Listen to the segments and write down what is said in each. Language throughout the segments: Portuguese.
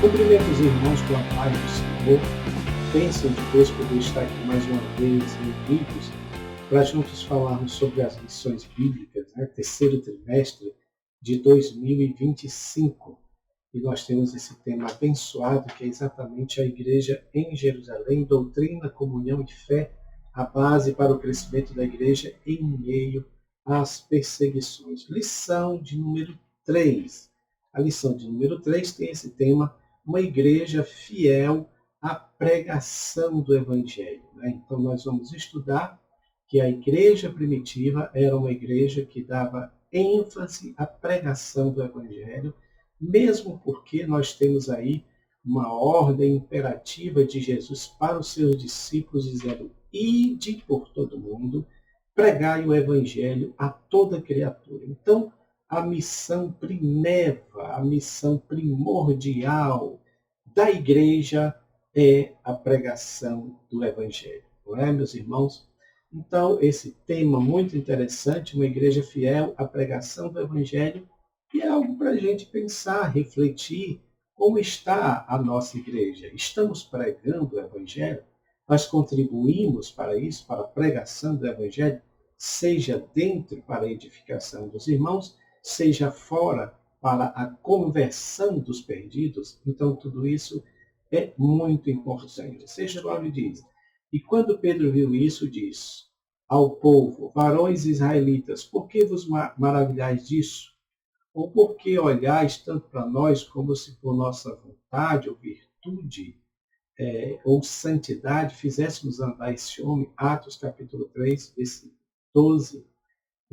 Cumprimento os irmãos com a paz do Senhor. Bênção de Deus poder estar aqui mais uma vez reunidos para juntos falarmos sobre as lições bíblicas, terceiro trimestre de 2025. E nós temos esse tema abençoado, que é exatamente a igreja em Jerusalém, doutrina, comunhão e fé, a base para o crescimento da igreja em meio às perseguições. Lição de número 3. A lição de número 3 tem esse tema: uma igreja fiel à pregação do Evangelho. Então, nós vamos estudar que a igreja primitiva era uma igreja que dava ênfase à pregação do Evangelho, mesmo porque nós temos aí uma ordem imperativa de Jesus para os seus discípulos, dizendo: ide por todo mundo, pregai o Evangelho a toda criatura. Então, a missão primeva, a missão primordial da igreja é a pregação do Evangelho. Não é, meus irmãos? Então, esse tema muito interessante, uma igreja fiel à pregação do Evangelho, e é algo para a gente pensar, refletir, como está a nossa igreja. Estamos pregando o Evangelho? Nós contribuímos para isso, para a pregação do Evangelho, seja dentro para a edificação dos irmãos, seja fora para a conversão dos perdidos. Então, tudo isso é muito importante. Seja logo diz. E quando Pedro viu isso, diz ao povo: varões israelitas, por que vos maravilhais disso? Ou por que olhais tanto para nós como se por nossa vontade ou virtude ou santidade fizéssemos andar esse homem? Atos capítulo 3, versículo 12.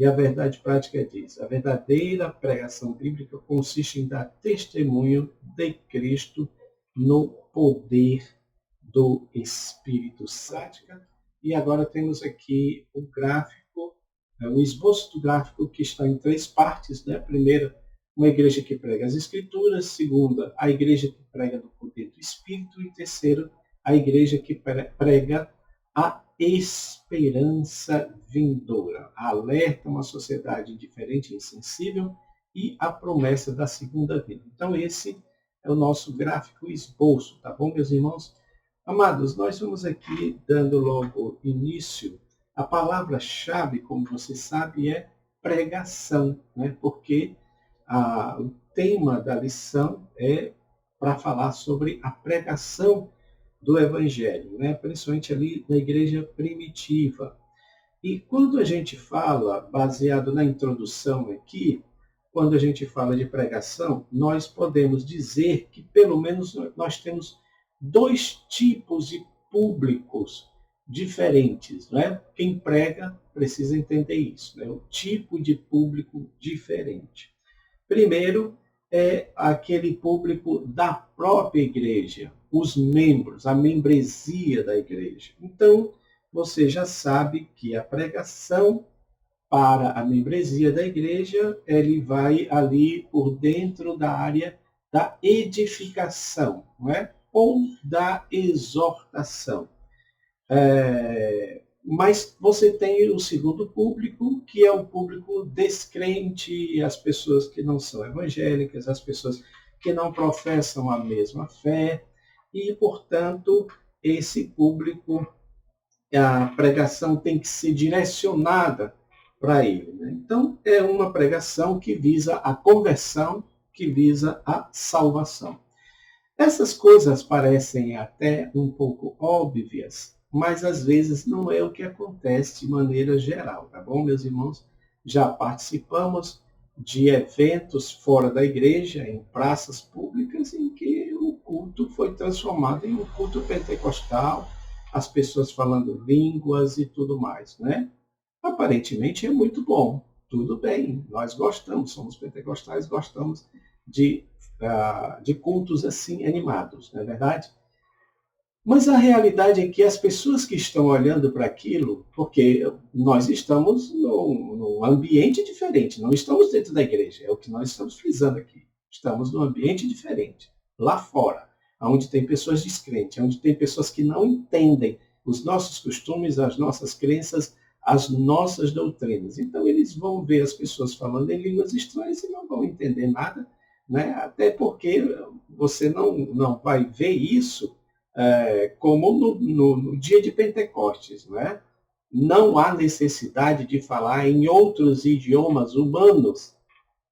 E a verdade prática diz: a verdadeira pregação bíblica consiste em dar testemunho de Cristo no poder do Espírito Santo. E agora temos aqui o gráfico, o esboço do gráfico, que está em 3 partes. Primeira, uma igreja que prega as Escrituras. Segunda, a igreja que prega no poder do Espírito. E terceiro, a igreja que prega a esperança vindoura. Alerta uma sociedade indiferente e insensível e a promessa da segunda vinda. Então, esse é o nosso gráfico esboço, tá bom, meus irmãos? Amados, nós vamos aqui dando logo início. A palavra-chave, como você sabe, é pregação, porque o tema da lição é para falar sobre a pregação do Evangelho, principalmente ali na igreja primitiva. E quando a gente fala, baseado na introdução aqui, quando a gente fala de pregação, nós podemos dizer que pelo menos nós temos 2 tipos de públicos diferentes. Quem prega precisa entender isso, o tipo de público diferente. Primeiro, é aquele público da própria igreja, os membros, a membresia da igreja. Então, você já sabe que a pregação para a membresia da igreja, ele vai ali por dentro da área da edificação, ou da exortação. Mas você tem o segundo público, que é o público descrente, as pessoas que não são evangélicas, as pessoas que não professam a mesma fé, e, portanto, esse público, a pregação tem que ser direcionada para ele. Então, é uma pregação que visa a conversão, que visa a salvação. Essas coisas parecem até um pouco óbvias, mas às vezes não é o que acontece de maneira geral, tá bom, meus irmãos? Já participamos de eventos fora da igreja, em praças públicas, em que o culto foi transformado em um culto pentecostal, as pessoas falando línguas e tudo mais, Aparentemente é muito bom, tudo bem, nós gostamos, somos pentecostais, gostamos de cultos assim animados, não é verdade? Mas a realidade é que as pessoas que estão olhando para aquilo, porque nós estamos num ambiente diferente, não estamos dentro da igreja, é o que nós estamos frisando aqui. Estamos num ambiente diferente, lá fora, onde tem pessoas descrentes, onde tem pessoas que não entendem os nossos costumes, as nossas crenças, as nossas doutrinas. Então eles vão ver as pessoas falando em línguas estranhas e não vão entender nada, né? Até porque você não vai ver isso como no dia de Pentecostes, né? Não há necessidade de falar em outros idiomas humanos,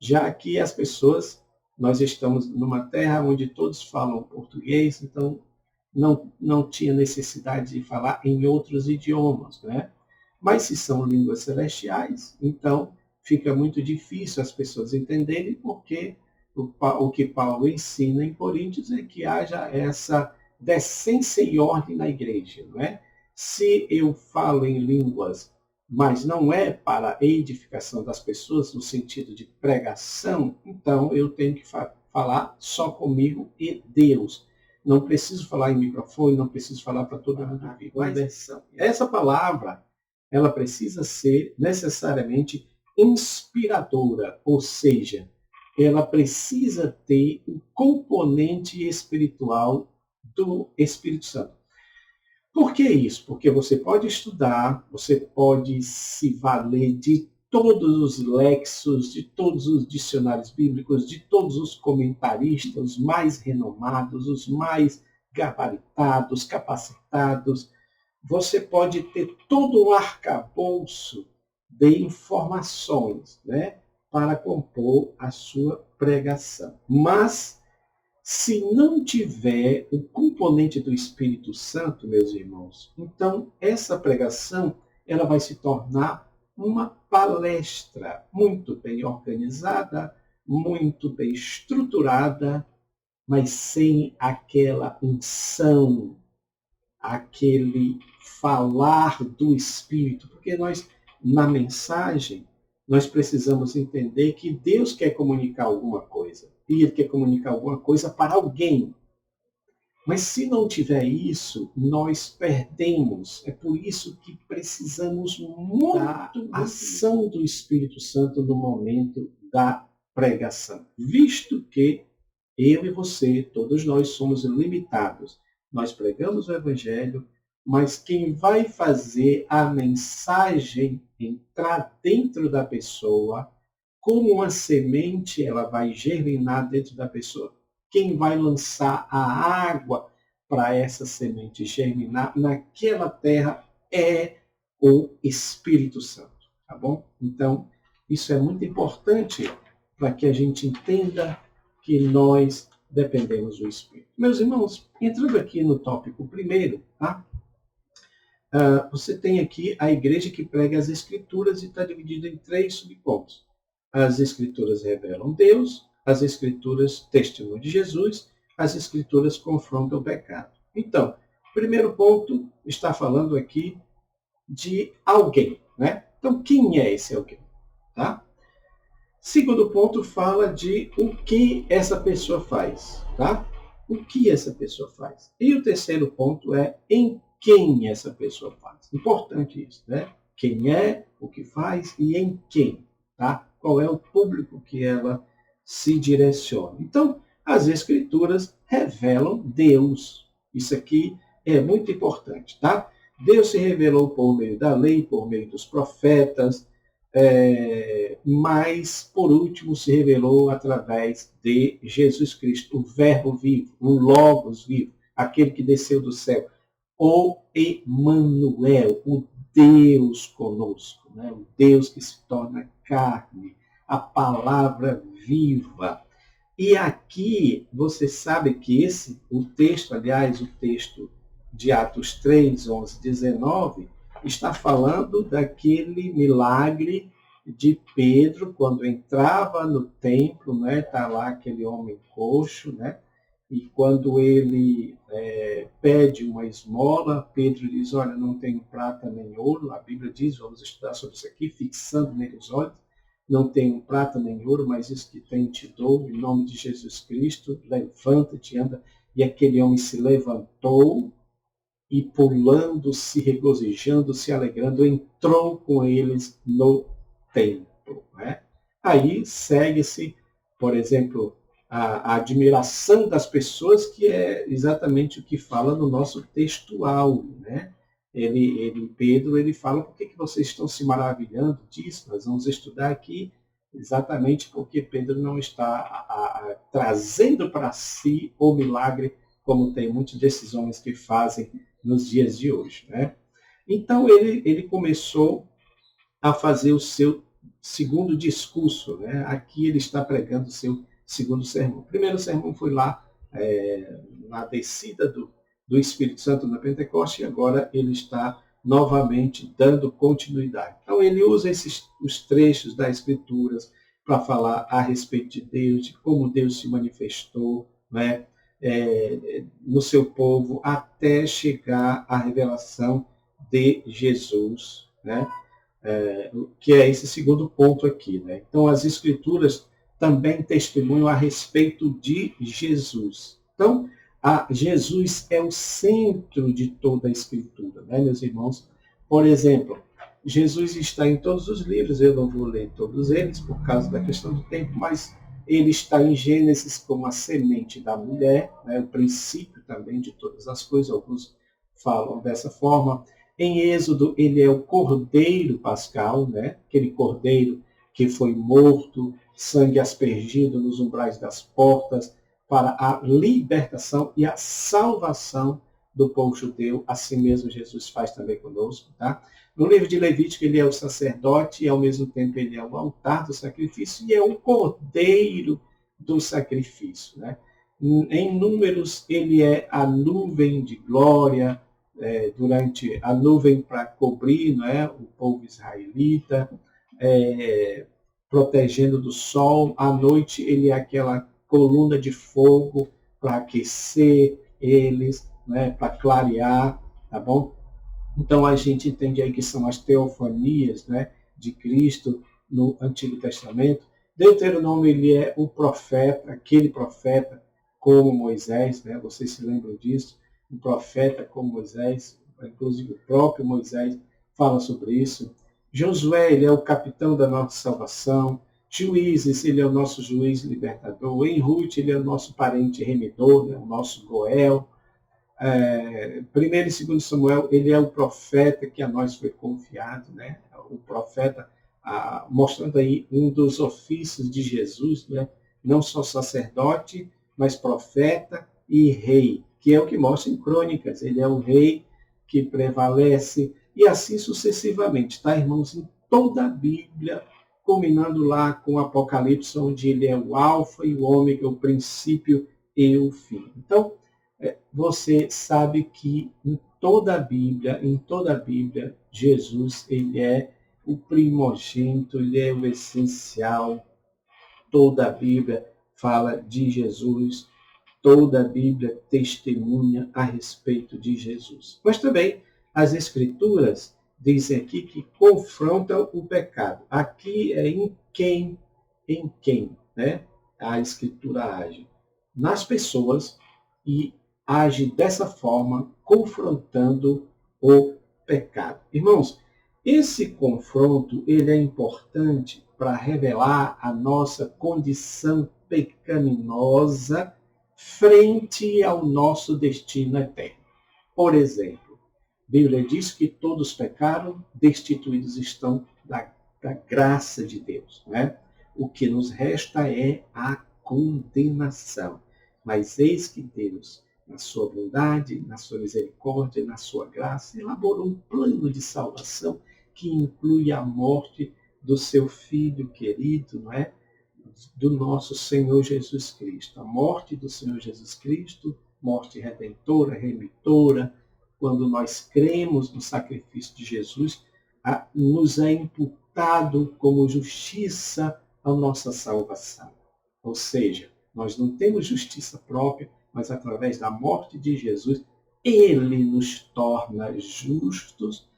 já que as pessoas, nós estamos numa terra onde todos falam português, então não tinha necessidade de falar em outros idiomas, né? Mas se são línguas celestiais, então fica muito difícil as pessoas entenderem, porque o que Paulo ensina em Coríntios é que haja essa decência e ordem na igreja, não é? Se eu falo em línguas, mas não é para a edificação das pessoas no sentido de pregação, então eu tenho que falar só comigo e Deus. Não preciso falar em microfone, não preciso falar para todo mundo ouvir. Conversão. Essa palavra, ela precisa ser necessariamente inspiradora, ou seja, ela precisa ter o componente espiritual do Espírito Santo. Por que isso? Porque você pode estudar, você pode se valer de todos os lexos, de todos os dicionários bíblicos, de todos os comentaristas, os mais renomados, os mais gabaritados, capacitados. Você pode ter todo um arcabouço de informações, né, para compor a sua pregação. Mas se não tiver o componente do Espírito Santo, meus irmãos, então essa pregação ela vai se tornar uma palestra muito bem organizada, muito bem estruturada, mas sem aquela unção, aquele falar do Espírito, porque nós, na mensagem, nós precisamos entender que Deus quer comunicar alguma coisa, e Ele quer comunicar alguma coisa para alguém. Mas se não tiver isso, nós perdemos. É por isso que precisamos muito da ação do Espírito Santo no momento da pregação, visto que eu e você, todos nós somos limitados. Nós pregamos o Evangelho, mas quem vai fazer a mensagem entrar dentro da pessoa, como uma semente, ela vai germinar dentro da pessoa. Quem vai lançar a água para essa semente germinar naquela terra é o Espírito Santo, tá bom? Então, isso é muito importante para que a gente entenda que nós dependemos do Espírito. Meus irmãos, entrando aqui no tópico primeiro, tá? Você tem aqui a igreja que prega as Escrituras e está dividida em 3 subpontos. As Escrituras revelam Deus, as Escrituras testemunham de Jesus, as Escrituras confrontam o pecado. Então, primeiro ponto está falando aqui de alguém, né? Então, quem é esse alguém? Tá? Segundo ponto fala de o que essa pessoa faz, tá? O que essa pessoa faz. E o terceiro ponto é em quem essa pessoa faz. Importante isso, né? Quem é, o que faz e em quem, tá? Qual é o público que ela se direciona. Então, as Escrituras revelam Deus. Isso aqui é muito importante, tá? Deus se revelou por meio da lei, por meio dos profetas, mas, por último, se revelou através de Jesus Cristo, o Verbo vivo, o Logos vivo, aquele que desceu do céu, o Emanuel, o Deus conosco, né? O Deus que se torna carne, a palavra viva. E aqui, você sabe que o texto, aliás, o texto de Atos 3, 11, 19, está falando daquele milagre de Pedro, quando entrava no templo, né? Está lá aquele homem coxo, né? E quando ele pede uma esmola, Pedro diz, olha, não tenho prata nem ouro, a Bíblia diz, vamos estudar sobre isso aqui, fixando nele os olhos, não tenho prata nem ouro, mas isso que tenho te dou, em nome de Jesus Cristo, levanta-te, anda. E aquele homem se levantou, e pulando, se regozijando, se alegrando, entrou com eles no templo. Né? Aí segue-se, por exemplo, a admiração das pessoas, que é exatamente o que fala no nosso textual. Né? Pedro, ele fala, por que vocês estão se maravilhando disso? Nós vamos estudar aqui exatamente porque Pedro não está trazendo para si o milagre, como tem muitos desses homens que fazem nos dias de hoje, né? Então ele começou a fazer o seu segundo discurso, né? Aqui ele está pregando o seu segundo sermão. O primeiro sermão foi lá na descida do Espírito Santo na Pentecoste, e agora ele está novamente dando continuidade. Então ele usa os trechos das Escrituras para falar a respeito de Deus, de como Deus se manifestou, né, no seu povo, até chegar à revelação de Jesus, né, que é esse segundo ponto aqui. Né? Então as Escrituras também testemunham a respeito de Jesus. Então, Jesus é o centro de toda a Escritura, né, meus irmãos? Por exemplo, Jesus está em todos os livros, eu não vou ler todos eles por causa da questão do tempo, mas ele está em Gênesis como a semente da mulher, né, o princípio também de todas as coisas, alguns falam dessa forma. Em Êxodo, ele é o cordeiro pascal, né, aquele cordeiro que foi morto, sangue aspergido nos umbrais das portas, para a libertação e a salvação do povo judeu. Assim mesmo Jesus faz também conosco. Tá? No livro de Levítico, ele é o sacerdote e, ao mesmo tempo, ele é o altar do sacrifício e é o cordeiro do sacrifício. Né? Em Números, ele é a nuvem de glória, durante a nuvem para cobrir, não é, o povo israelita, protegendo do sol. À noite, ele é aquela coluna de fogo para aquecer eles, né, para clarear, tá bom? Então a gente entende aí que são as teofanias, né, de Cristo no Antigo Testamento. Deuteronômio, ele é o profeta, aquele profeta como Moisés, né, vocês se lembram disso? Um profeta como Moisés, inclusive o próprio Moisés fala sobre isso. Josué, ele é o capitão da nossa salvação. Juízes, ele é o nosso juiz libertador. Em Ruth, ele é o nosso parente remidor, né, o nosso Goel. Primeiro e segundo Samuel, ele é o profeta que a nós foi confiado, né? O profeta, mostrando aí um dos ofícios de Jesus, né? Não só sacerdote, mas profeta e rei, que é o que mostra em Crônicas. Ele é o rei que prevalece, e assim sucessivamente, tá, irmãos? Em toda a Bíblia, culminando lá com o Apocalipse, onde ele é o alfa e o ômega, o princípio e o fim. Então, você sabe que em toda a Bíblia, Jesus, ele é o primogênito, ele é o essencial. Toda a Bíblia fala de Jesus, toda a Bíblia testemunha a respeito de Jesus. Mas também as Escrituras dizem aqui que confrontam o pecado. Aqui é em quem, né, a Escritura age? Nas pessoas, e age dessa forma, confrontando o pecado. Irmãos, esse confronto ele é importante para revelar a nossa condição pecaminosa frente ao nosso destino eterno. Por exemplo, a Bíblia diz que todos pecaram, destituídos estão da graça de Deus. Né? O que nos resta é a condenação. Mas eis que Deus, na sua bondade, na sua misericórdia, na sua graça, elaborou um plano de salvação que inclui a morte do seu Filho querido, não é? Do nosso Senhor Jesus Cristo. A morte do Senhor Jesus Cristo, morte redentora, remitora, quando nós cremos no sacrifício de Jesus, nos é imputado como justiça a nossa salvação. Ou seja, nós não temos justiça própria, mas através da morte de Jesus, ele nos torna justos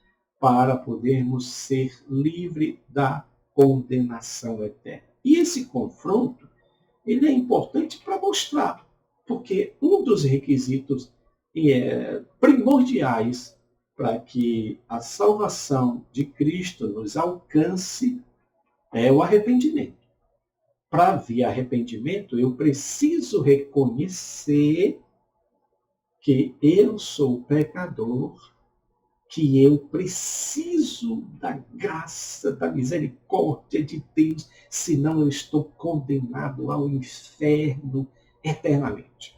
para podermos ser livres da condenação eterna. E esse confronto, ele é importante para mostrar, porque um dos requisitos primordiais para que a salvação de Cristo nos alcance é o arrependimento. Para haver arrependimento, eu preciso reconhecer que eu sou pecador que eu preciso da graça, da misericórdia de Deus, senão eu estou condenado ao inferno eternamente.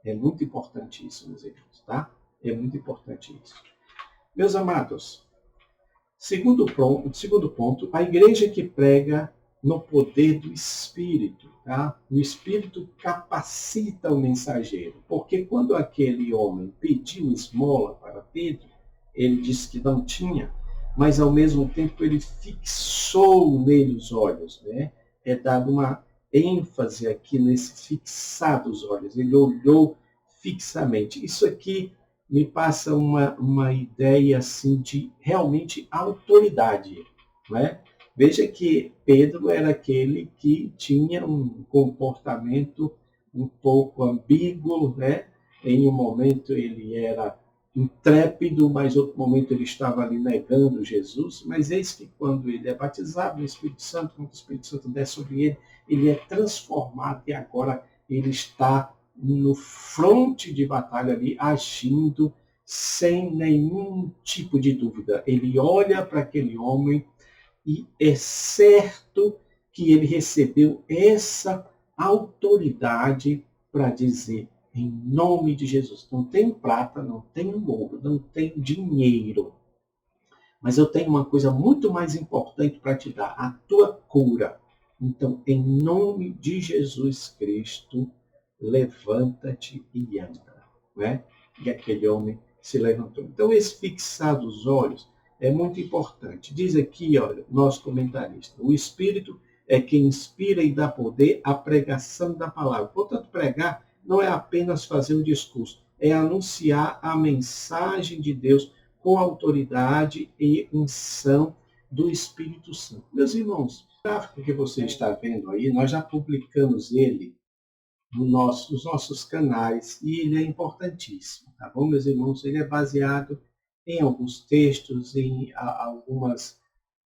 É muito importante isso, meus irmãos, tá? É muito importante isso. Meus amados, segundo ponto, a igreja que prega no poder do Espírito, tá? O Espírito capacita o mensageiro, porque quando aquele homem pediu esmola para Pedro, ele disse que não tinha, mas ao mesmo tempo ele fixou nele os olhos, né? É dado uma ênfase aqui nesse fixar dos olhos, ele olhou fixamente. Isso aqui me passa uma ideia assim de realmente autoridade, né? Veja que Pedro era aquele que tinha um comportamento um pouco ambíguo, né? Em um momento ele era intrépido, mas em outro momento ele estava ali negando Jesus, mas eis que quando ele é batizado no Espírito Santo, quando o Espírito Santo desce sobre ele é transformado e agora ele está no fronte de batalha ali, agindo sem nenhum tipo de dúvida. Ele olha para aquele homem e é certo que ele recebeu essa autoridade para dizer em nome de Jesus. Não tenho prata, não tenho ouro, não tenho dinheiro, mas eu tenho uma coisa muito mais importante para te dar, a tua cura. Então, em nome de Jesus Cristo, levanta-te e anda. Né? E aquele homem se levantou. Então, esse fixar dos olhos é muito importante. Diz aqui, olha, nosso comentarista, o Espírito é quem inspira e dá poder à pregação da palavra. Portanto, pregar não é apenas fazer um discurso, é anunciar a mensagem de Deus com autoridade e unção do Espírito Santo. Meus irmãos, o gráfico que você está vendo aí, nós já publicamos ele nos nossos canais e ele é importantíssimo, tá bom, meus irmãos? Ele é baseado em alguns textos, em algumas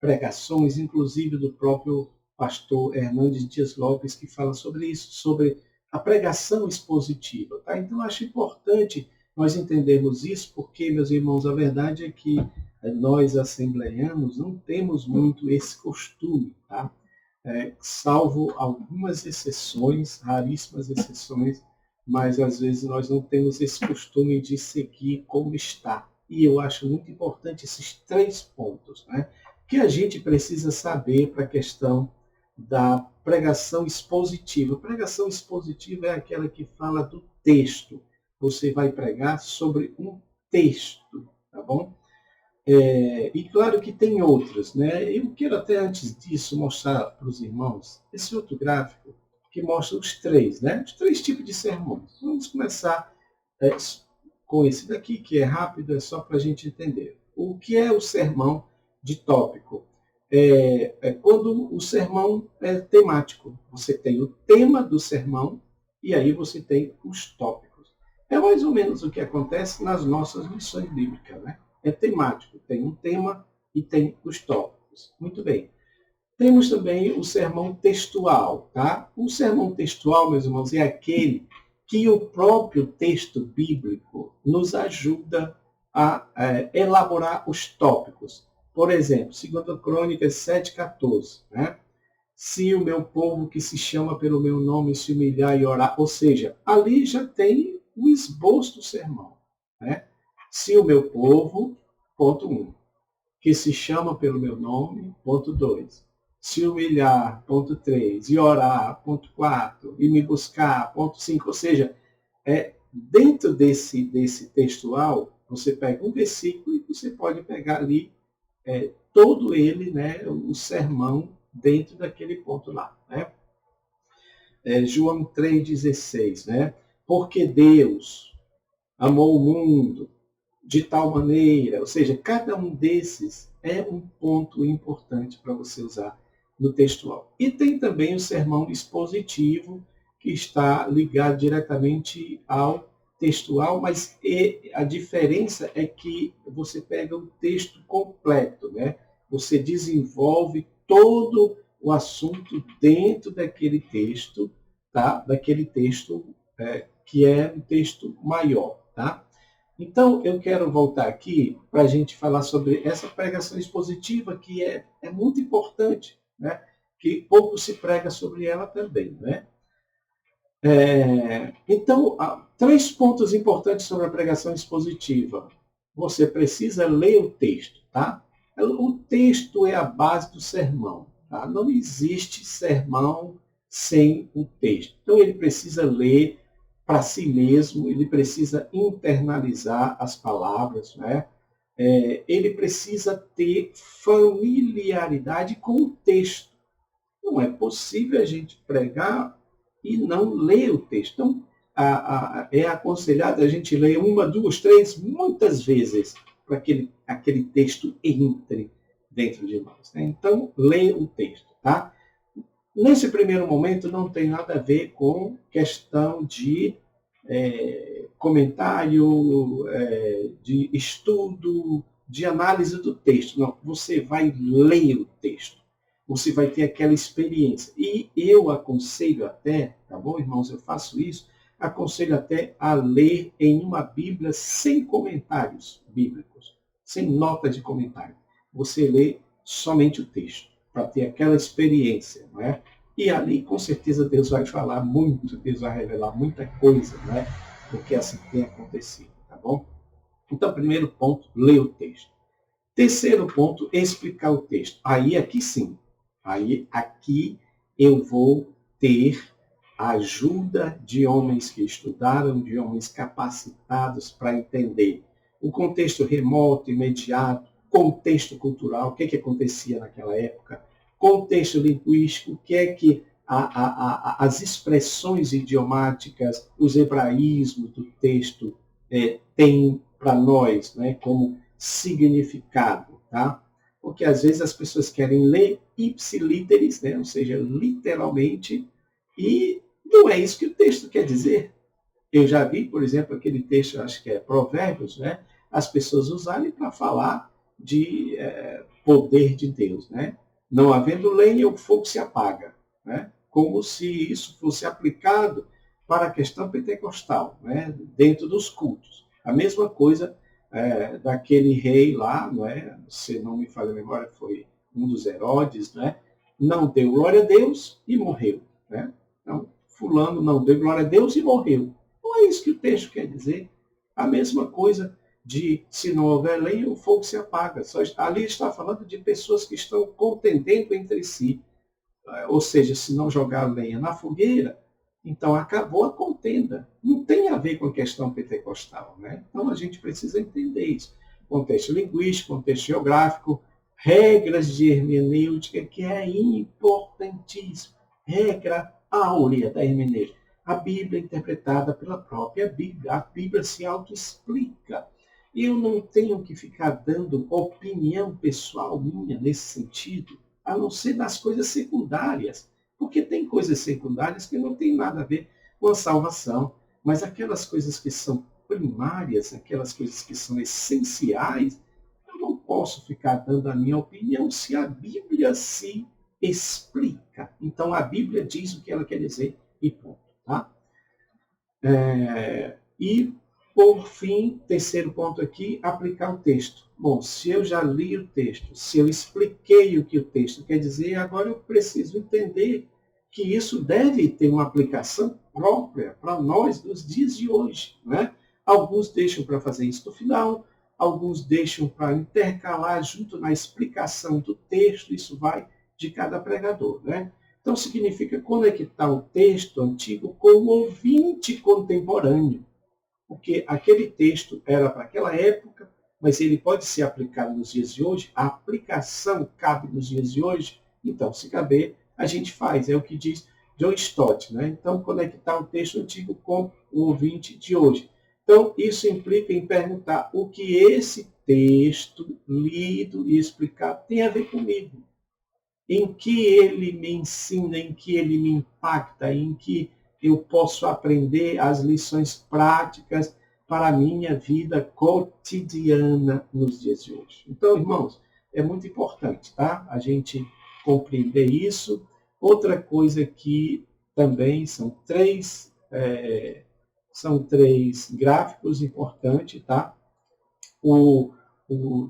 pregações, inclusive do próprio pastor Hernandes Dias Lopes, que fala sobre isso, sobre a pregação expositiva. Tá? Então, acho importante nós entendermos isso, porque, meus irmãos, a verdade é que nós, assembleianos, não temos muito esse costume, tá? Salvo algumas exceções, raríssimas exceções, mas às vezes nós não temos esse costume de seguir como está. E eu acho muito importante esses 3 pontos, né? Que a gente precisa saber para a questão da pregação expositiva. A pregação expositiva é aquela que fala do texto. Você vai pregar sobre um texto, tá bom? E claro que tem outras, né? Eu quero até antes disso mostrar para os irmãos esse outro gráfico que mostra os 3, né? Os 3 tipos de sermões. Vamos começar com esse daqui, que é rápido, é só para a gente entender. O que é o sermão de tópico? É quando o sermão é temático. Você tem o tema do sermão e aí você tem os tópicos. É mais ou menos o que acontece nas nossas lições bíblicas, né? É temático, tem um tema e tem os tópicos. Muito bem. Temos também o sermão textual, tá? O sermão textual, meus irmãos, é aquele que o próprio texto bíblico nos ajuda a elaborar os tópicos. Por exemplo, 2 Crônicas 7,14, né? Se o meu povo que se chama pelo meu nome se humilhar e orar, ou seja, ali já tem o esboço do sermão, né? Se o meu povo, ponto 1, que se chama pelo meu nome, ponto 2, se humilhar, ponto 3, e orar, ponto 4, e me buscar, ponto 5, ou seja, dentro desse textual, você pega um versículo e você pode pegar ali todo ele, né, o sermão dentro daquele ponto lá, né? João 3,16, né? Porque Deus amou o mundo de tal maneira, ou seja, cada um desses é um ponto importante para você usar no textual. E tem também o sermão expositivo, que está ligado diretamente ao textual, mas a diferença é que você pega o texto completo, né? Você desenvolve todo o assunto dentro daquele texto, tá? Daquele texto que é um texto maior, tá? Então, eu quero voltar aqui para a gente falar sobre essa pregação expositiva, que é muito importante, né? Que pouco se prega sobre ela também. Né? Então, há 3 pontos importantes sobre a pregação expositiva. Você precisa ler o texto, tá? O texto é a base do sermão, tá? Não existe sermão sem o texto. Então, ele precisa ler para si mesmo, ele precisa internalizar as palavras, né? Ele precisa ter familiaridade com o texto. Não é possível a gente pregar e não ler o texto. Então, é aconselhado a gente ler 1, 2, 3, muitas vezes, para que aquele texto entre dentro de nós. Né? Então, lê o texto. Tá? Nesse primeiro momento, não tem nada a ver com questão de comentário, de estudo, de análise do texto. Não, você vai ler o texto. Você vai ter aquela experiência. E eu aconselho até, tá bom, irmãos? Eu faço isso, aconselho até a ler em uma Bíblia sem comentários bíblicos, sem nota de comentário. Você lê somente o texto, para ter aquela experiência, não é? E ali, com certeza, Deus vai falar muito, Deus vai revelar muita coisa, não é? Porque assim tem acontecido, tá bom? Então, primeiro ponto, ler o texto. Terceiro ponto, explicar o texto. Aí, aqui sim. Aí, aqui eu vou ter a ajuda de homens que estudaram, de homens capacitados para entender o contexto remoto, imediato, contexto cultural, o que acontecia naquela época, contexto linguístico, o que é que as expressões idiomáticas, os hebraísmos do texto têm para nós, né, como significado, tá? Porque às vezes as pessoas querem ler ipsiliteris, né, ou seja, literalmente, e não é isso que o texto quer dizer. Eu já vi, por exemplo, aquele texto, acho que é Provérbios, né, as pessoas usarem para falar de poder de Deus, né? Não havendo lenha, o fogo se apaga, né? Como se isso fosse aplicado para a questão pentecostal, né? Dentro dos cultos. A mesma coisa daquele rei lá, não é? Se não me falha a memória, foi um dos Herodes, né? Não deu glória a Deus e morreu, né? Então, fulano não deu glória a Deus e morreu. Não é isso que o texto quer dizer. A mesma coisa de se não houver lenha, o fogo se apaga. Ali está falando de pessoas que estão contendendo entre si. Ou seja, se não jogar lenha na fogueira, então acabou a contenda. Não tem a ver com a questão pentecostal. Né? Então a gente precisa entender isso. Contexto linguístico, contexto geográfico, regras de hermenêutica, que é importantíssimo. Regra áurea da hermenêutica. A Bíblia é interpretada pela própria Bíblia. A Bíblia se autoexplica. Eu não tenho que ficar dando opinião pessoal minha nesse sentido, a não ser nas coisas secundárias. Porque tem coisas secundárias que não tem nada a ver com a salvação. Mas aquelas coisas que são primárias, aquelas coisas que são essenciais, eu não posso ficar dando a minha opinião se a Bíblia se explica. Então a Bíblia diz o que ela quer dizer e ponto. Tá? E, por fim, terceiro ponto aqui, aplicar o texto. Bom, se eu já li o texto, se eu expliquei o que o texto quer dizer, agora eu preciso entender que isso deve ter uma aplicação própria para nós nos dias de hoje. Né? Alguns deixam para fazer isso no final, alguns deixam para intercalar junto na explicação do texto, isso vai de cada pregador. Né? Então, significa conectar o texto antigo com o ouvinte contemporâneo, porque aquele texto era para aquela época, mas ele pode ser aplicado nos dias de hoje, a aplicação cabe nos dias de hoje, então, se caber, a gente faz, é o que diz John Stott. Né? Então, conectar o texto antigo com o ouvinte de hoje. Então, isso implica em perguntar o que esse texto lido e explicado tem a ver comigo, em que ele me ensina, em que ele me impacta, em que eu posso aprender as lições práticas para a minha vida cotidiana nos dias de hoje. Então, irmãos, é muito importante, tá? A gente compreender isso. Outra coisa que também são São 3 gráficos importantes, tá? O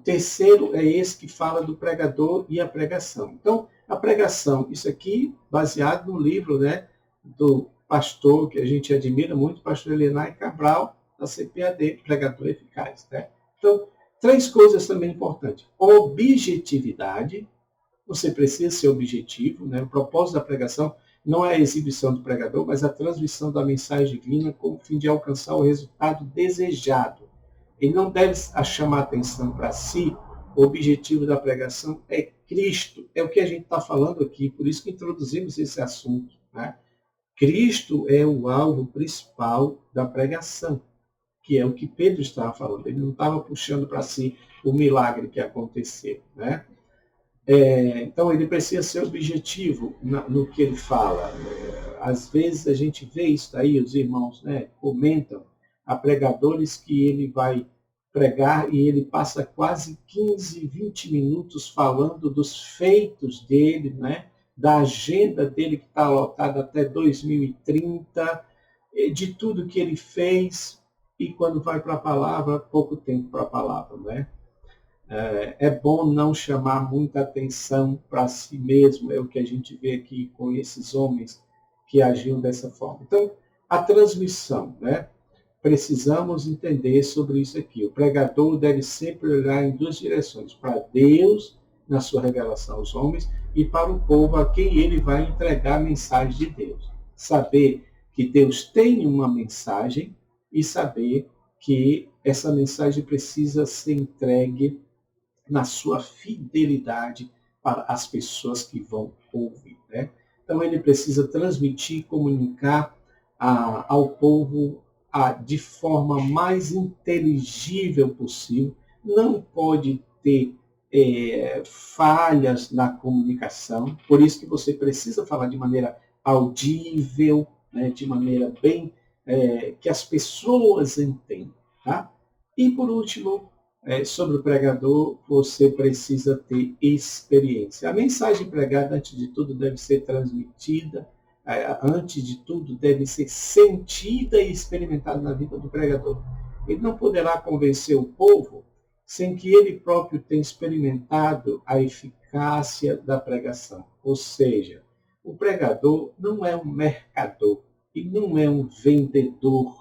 terceiro é esse que fala do pregador e a pregação. Então, a pregação, isso aqui baseado no livro, né, do pastor que a gente admira muito, pastor Elenay Cabral, da CPAD, Pregador Eficaz. Né? Então, 3 coisas também importantes. Objetividade, você precisa ser objetivo. Né? O propósito da pregação não é a exibição do pregador, mas a transmissão da mensagem divina com o fim de alcançar o resultado desejado. Ele não deve chamar atenção para si. O objetivo da pregação é Cristo. É o que a gente está falando aqui, por isso que introduzimos esse assunto. Né? Cristo é o alvo principal da pregação, que é o que Pedro estava falando. Ele não estava puxando para si o milagre que aconteceu. Né? Então, ele precisa ser objetivo no que ele fala. Às vezes a gente vê isso aí, os irmãos, né, comentam a pregadores que ele vai pregar e ele passa quase 15, 20 minutos falando dos feitos dele, né, da agenda dele que está lotada até 2030, de tudo que ele fez, e quando vai para a palavra, pouco tempo para a palavra, né? É bom não chamar muita atenção para si mesmo, é o que a gente vê aqui com esses homens que agiam dessa forma. Então, a transmissão, né? Precisamos entender sobre isso aqui. O pregador deve sempre olhar em 2 direções, para Deus, na sua revelação aos homens, e para o povo a quem ele vai entregar a mensagem de Deus. Saber que Deus tem uma mensagem e saber que essa mensagem precisa ser entregue na sua fidelidade para as pessoas que vão ouvir. Né? Então, ele precisa transmitir, comunicar ao povo de forma mais inteligível possível. Não pode ter falhas na comunicação, por isso que você precisa falar de maneira audível, né? De maneira bem que as pessoas entendam. Tá? E, por último, sobre o pregador, você precisa ter experiência. A mensagem pregada, antes de tudo, deve ser transmitida, antes de tudo, deve ser sentida e experimentada na vida do pregador. Ele não poderá convencer o povo sem que ele próprio tenha experimentado a eficácia da pregação. Ou seja, o pregador não é um mercador e não é um vendedor,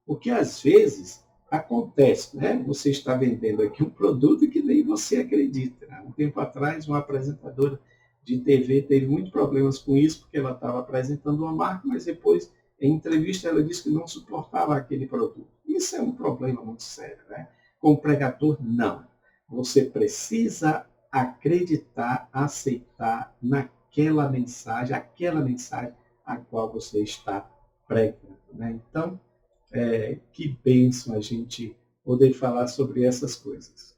porque às vezes acontece, né? Você está vendendo aqui um produto que nem você acredita. Né? Um tempo atrás, uma apresentadora de TV teve muitos problemas com isso, porque ela estava apresentando uma marca, mas depois, em entrevista, ela disse que não suportava aquele produto. Isso é um problema muito sério. Né? Com o pregador, não. Você precisa acreditar, aceitar naquela mensagem, aquela mensagem a qual você está pregando. Né? Então, que bênção a gente poder falar sobre essas coisas.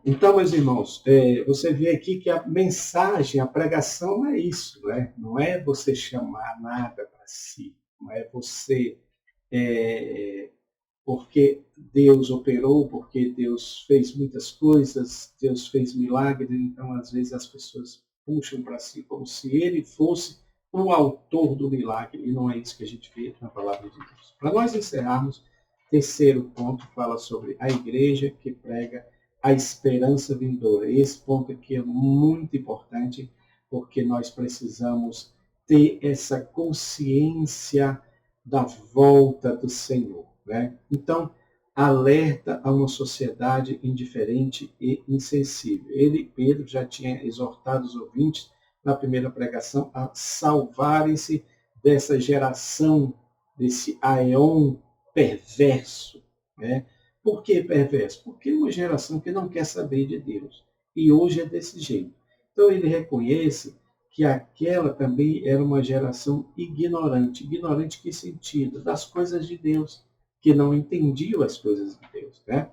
Então, meus irmãos, você vê aqui que a mensagem, a pregação é isso, né? Não é você chamar nada para si, não é você, porque Deus operou, porque Deus fez muitas coisas, Deus fez milagres, então às vezes as pessoas puxam para si como se ele fosse o autor do milagre, e não é isso que a gente vê na palavra de Deus. Para nós encerrarmos, terceiro ponto fala sobre a igreja que prega a esperança vindoura. Esse ponto aqui é muito importante, porque nós precisamos ter essa consciência da volta do Senhor. Né? Então, alerta a uma sociedade indiferente e insensível. Pedro, já tinha exortado os ouvintes na primeira pregação a salvarem-se dessa geração, desse aeon perverso. Né? Por que perverso? Porque é uma geração que não quer saber de Deus. E hoje é desse jeito. Então ele reconhece que aquela também era uma geração ignorante. Ignorante em que sentido? Das coisas de Deus, que não entendiam as coisas de Deus. Né?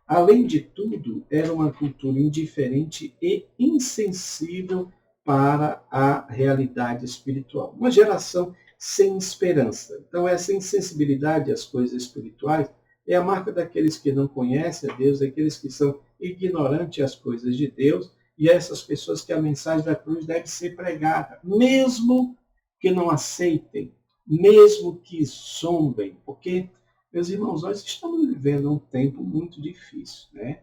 Além de tudo, era uma cultura indiferente e insensível para a realidade espiritual. Uma geração sem esperança. Então, essa insensibilidade às coisas espirituais é a marca daqueles que não conhecem a Deus, daqueles que são ignorantes às coisas de Deus, e essas pessoas que a mensagem da cruz deve ser pregada, mesmo que não aceitem, mesmo que zombem, porque, meus irmãos, nós estamos vivendo um tempo muito difícil, né?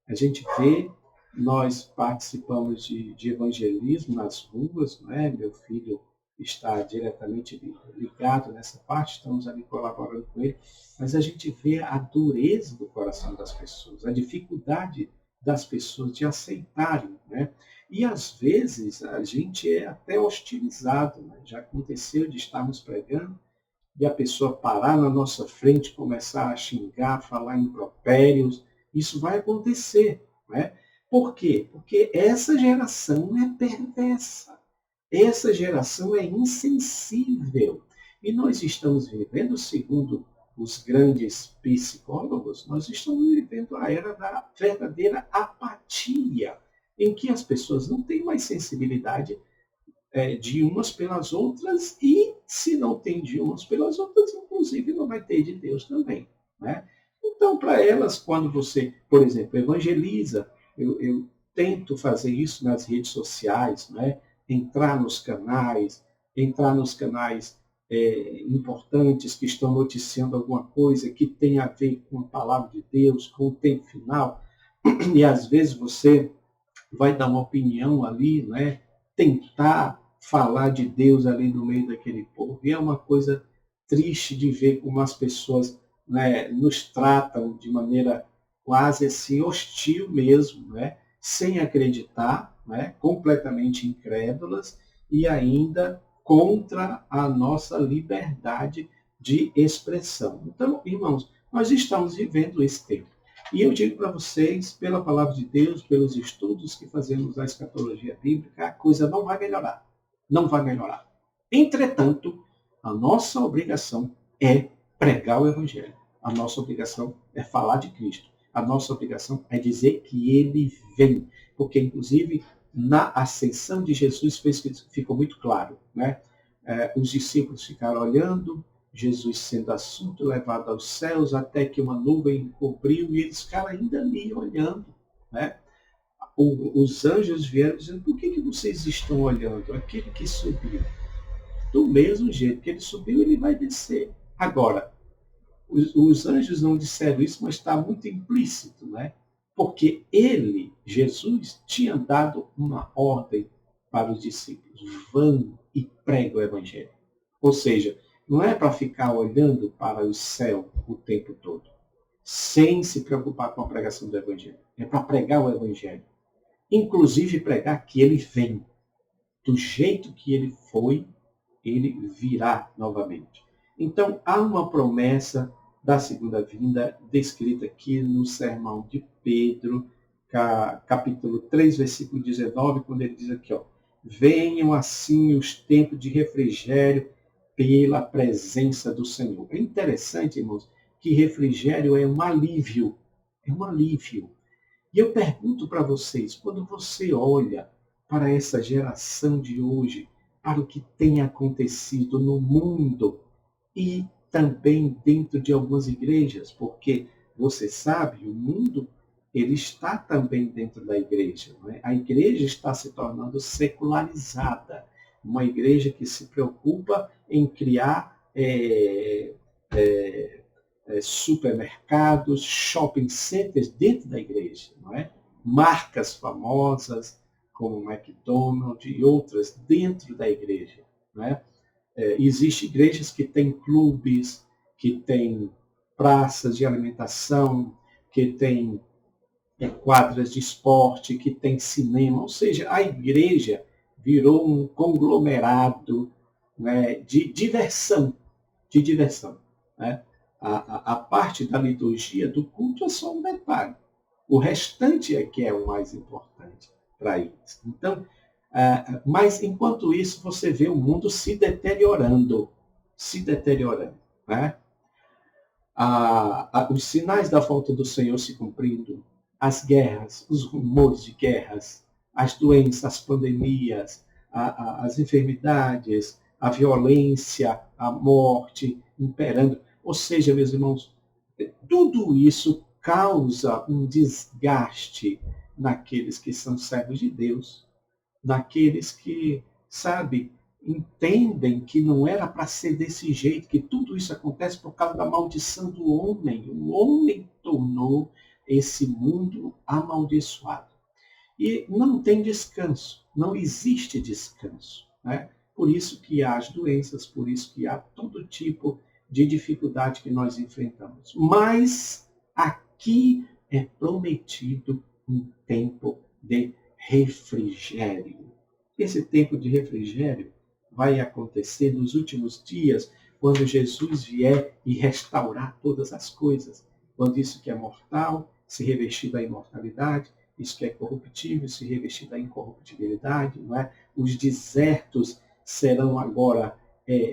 A gente vê, nós participamos de evangelismo nas ruas, não é? Meu filho está diretamente ligado nessa parte, estamos ali colaborando com ele, mas a gente vê a dureza do coração das pessoas, a dificuldade das pessoas de aceitarem, né? E às vezes a gente é até hostilizado, né? Já aconteceu de estarmos pregando e a pessoa parar na nossa frente, começar a xingar, falar impropérios, isso vai acontecer. Né? Por quê? Porque essa geração é perversa. Essa geração é insensível. E nós estamos vivendo, segundo os grandes psicólogos, nós estamos vivendo a era da verdadeira apatia, em que as pessoas não têm mais sensibilidade de umas pelas outras e, se não tem de umas pelas outras, inclusive não vai ter de Deus também. Né? Então, para elas, quando você, por exemplo, evangeliza, eu tento fazer isso nas redes sociais, né? Entrar nos canais importantes que estão noticiando alguma coisa que tem a ver com a palavra de Deus, com o tempo final, e às vezes você vai dar uma opinião ali, né? Tentar falar de Deus ali no meio daquele povo. E é uma coisa triste de ver como as pessoas, né, nos tratam de maneira quase assim hostil mesmo, né? Sem acreditar, né? Completamente incrédulas e ainda contra a nossa liberdade de expressão. Então, irmãos, nós estamos vivendo esse tempo. E eu digo para vocês, pela palavra de Deus, pelos estudos que fazemos da escatologia bíblica, a coisa não vai melhorar. Não vai melhorar. Entretanto, a nossa obrigação é pregar o Evangelho. A nossa obrigação é falar de Cristo. A nossa obrigação é dizer que Ele vem. Porque, inclusive, na ascensão de Jesus ficou muito claro. Né? Os discípulos ficaram olhando, Jesus sendo assunto levado aos céus até que uma nuvem cobriu e eles ficaram ainda ali olhando. Né? Os anjos vieram dizendo, por que vocês estão olhando? Aquele que subiu. Do mesmo jeito que ele subiu, ele vai descer. Agora, os anjos não disseram isso, mas está muito implícito, né? Porque ele, Jesus, tinha dado uma ordem para os discípulos. Vão e preguem o evangelho. Ou seja, não é para ficar olhando para o céu o tempo todo, sem se preocupar com a pregação do evangelho. É para pregar o evangelho. Inclusive pregar que ele vem. Do jeito que ele foi, ele virá novamente. Então, há uma promessa da segunda vinda descrita aqui no sermão de Pedro, capítulo 3, versículo 19, quando ele diz aqui, ó, venham assim os tempos de refrigério pela presença do Senhor. É interessante, irmãos, que refrigério é um alívio. É um alívio. E eu pergunto para vocês, quando você olha para essa geração de hoje, para o que tem acontecido no mundo e também dentro de algumas igrejas, porque você sabe, o mundo ele está também dentro da igreja. Não é? A igreja está se tornando secularizada, uma igreja que se preocupa em criar supermercados, shopping centers dentro da igreja, não é? Marcas famosas como McDonald's e outras dentro da igreja. Não é? Existem igrejas que têm clubes, que têm praças de alimentação, que têm quadras de esporte, que têm cinema. Ou seja, a igreja virou um conglomerado, né, de diversão. De diversão. Né? A parte da liturgia do culto é só um detalhe. O restante é que é o mais importante para eles. Então, mas enquanto isso, você vê o mundo se deteriorando. Se deteriorando. Né? Os sinais da volta do Senhor se cumprindo, as guerras, os rumores de guerras, as doenças, as pandemias, as enfermidades, a violência, a morte imperando. Ou seja, meus irmãos, tudo isso causa um desgaste naqueles que são servos de Deus, naqueles que, sabe, entendem que não era para ser desse jeito, que tudo isso acontece por causa da maldição do homem. O homem tornou esse mundo amaldiçoado. E não tem descanso, não existe descanso. Né? Por isso que há as doenças, por isso que há todo tipo de dificuldade que nós enfrentamos. Mas aqui é prometido um tempo de refrigério. Esse tempo de refrigério vai acontecer nos últimos dias, quando Jesus vier e restaurar todas as coisas. Quando isso que é mortal se revestir da imortalidade, isso que é corruptível se revestir da incorruptibilidade, não é? Os desertos serão agora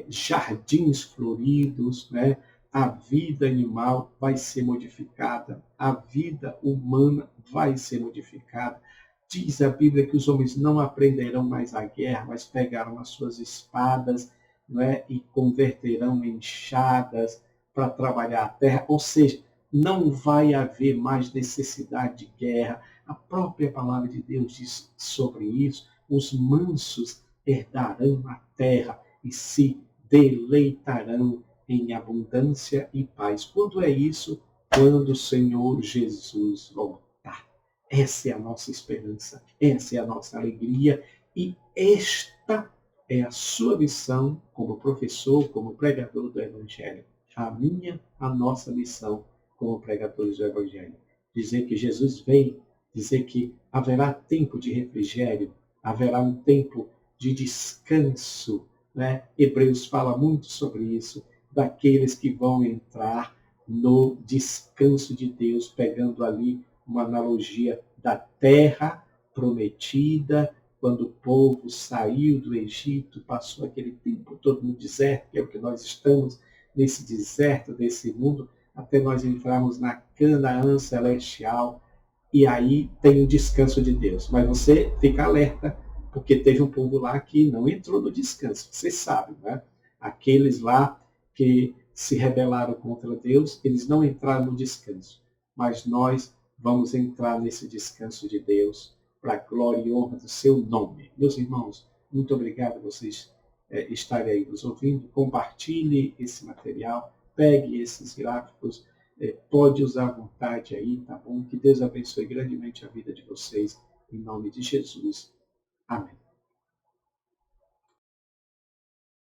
jardins floridos, né? A vida animal vai ser modificada, a vida humana vai ser modificada. Diz a Bíblia que os homens não aprenderão mais a guerra, mas pegarão as suas espadas, não é? E converterão em enxadas para trabalhar a terra. Ou seja, não vai haver mais necessidade de guerra. A própria palavra de Deus diz sobre isso: os mansos herdarão a terra e se deleitarão em abundância e paz. Quando é isso? Quando o Senhor Jesus voltar. Essa é a nossa esperança, essa é a nossa alegria e esta é a sua missão como professor, como pregador do Evangelho. A minha, a nossa missão como pregadores do Evangelho. Dizer que Jesus veio, dizer que haverá tempo de refrigério, haverá um tempo de descanso. Né? Hebreus fala muito sobre isso, daqueles que vão entrar no descanso de Deus, pegando ali uma analogia da terra prometida, quando o povo saiu do Egito, passou aquele tempo todo no deserto, que é o que nós estamos, nesse deserto desse mundo, até nós entrarmos na Canaã celestial, e aí tem o descanso de Deus. Mas você fica alerta, porque teve um povo lá que não entrou no descanso, você sabe, né? Aqueles lá que se rebelaram contra Deus, eles não entraram no descanso. Mas nós vamos entrar nesse descanso de Deus, para a glória e honra do seu nome. Meus irmãos, muito obrigado a vocês estarem aí nos ouvindo. Compartilhe esse material, pegue esses gráficos, pode usar à vontade aí, tá bom? Que Deus abençoe grandemente a vida de vocês, em nome de Jesus. Amém.